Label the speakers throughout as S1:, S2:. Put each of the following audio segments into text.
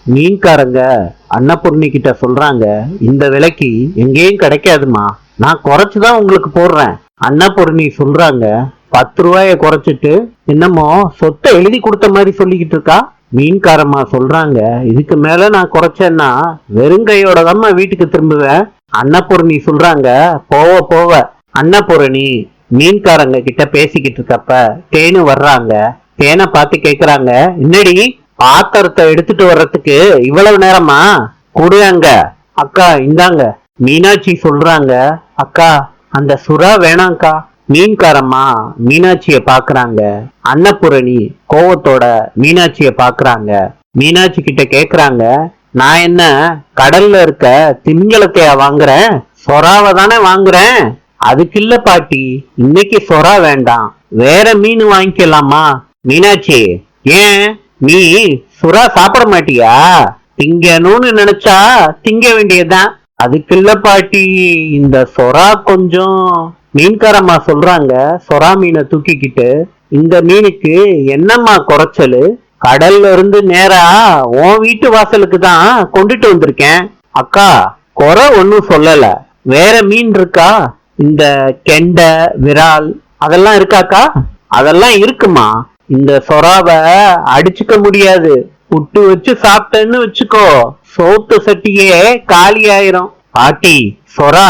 S1: மீன்காரங்க அன்னபூர்ணி கிட்ட சொல்றாங்க, இந்த விலைக்கு எங்கேயும் கிடைக்காதுமா, நான் குறைச்சுதான் உங்களுக்கு போடுறேன். அன்னபூர்ணி சொல்றாங்க, 10 ரூபாய குறைச்சிட்டு என்னமோ சொத்தை எழுதி கொடுத்த மாதிரி சொல்லிக்கிட்டு இருக்கா. மீன்காரம்மா சொல்றாங்க, இதுக்கு மேல நான் குறைச்சேன்னா வெறுங்கையோட தான் வீட்டுக்கு திரும்புவேன். அன்னபூர்ணி சொல்றாங்க, போவ போவ. அன்னபூரணி மீன்காரங்க கிட்ட பேசிக்கிட்டு இருக்கப்ப தேனு வர்றாங்க. தேனை பார்த்து கேக்குறாங்க, என்னடி பாத்திரத்தை எடுத்துட்டு வர்றதுக்கு இவ்வளவு நேரமா? கூடுங்க அக்கா, இந்தாங்க. மீனாட்சி சொல்றாங்க, அக்கா அந்த சுறா வேணாங்க்கா. மீன்காரம்மா மீனாட்சிய பாக்குறாங்க. அன்னபூரணி கோவத்தோட மீனாட்சிய பாக்குறாங்க. மீனாட்சி கிட்ட கேக்குறாங்க, நான் என்ன கடல்ல இருக்க திமிங்கலத்தையா வாங்குறேன்? சொராவை தானே வாங்குறேன். அதுக்கு இல்ல பாட்டி, இன்னைக்கு சொரா வேண்டாம், வேற மீன் வாங்கிக்கலாமா? மீனாட்சி, ஏன் நீ சுறா சாப்பிட மாட்டியா? திங்கணும்னு நினைச்சா திங்க வேண்டியதுதான். அதுக்கு இல்ல பாட்டி, இந்த சொரா கொஞ்சம். மீன்காரம்மா சொல்றாங்க, சொரா மீனை தூக்கிக்கிட்டு, இந்த மீனுக்கு என்னம்மா குறைச்சலு? கடல்ல இருந்து நேரா உன் வீட்டு வாசலுக்கு தான் கொண்டுட்டு வந்திருக்கேன். அக்கா குறை ஒன்னும் சொல்லல, வேற மீன் இருக்கா? இந்த கெண்டை விரால் அதெல்லாம் இருக்காக்கா? அதெல்லாம் இருக்குமா. இந்த சொராவை அடிச்சுக்க முடியாது, புட்டு வச்சு சாப்பிட்டேன்னு வச்சுக்கோ, சோத்து சட்டியே காலி ஆயிரும். பாட்டி, சொரா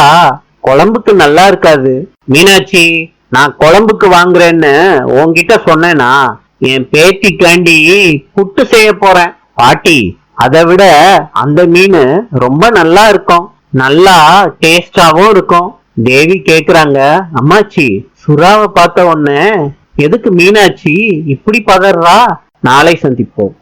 S1: குழம்புக்கு நல்லா இருக்காது. மீனாட்சி, நான் குழம்புக்கு வாங்குறேன்னு உன்கிட்ட சொன்னேனா? என் பேத்திக்காண்டி புட்டு செய்ய போறேன். பாட்டி, அதை விட அந்த மீன் ரொம்ப நல்லா இருக்கும், நல்லா டேஸ்டாவும் இருக்கும். தேவி கேக்குறாங்க, அம்மாச்சி சுறாவை பார்த்த உடனே எதுக்கு மீனாட்சி இப்படி பதறா? நாளை சந்திப்போம்.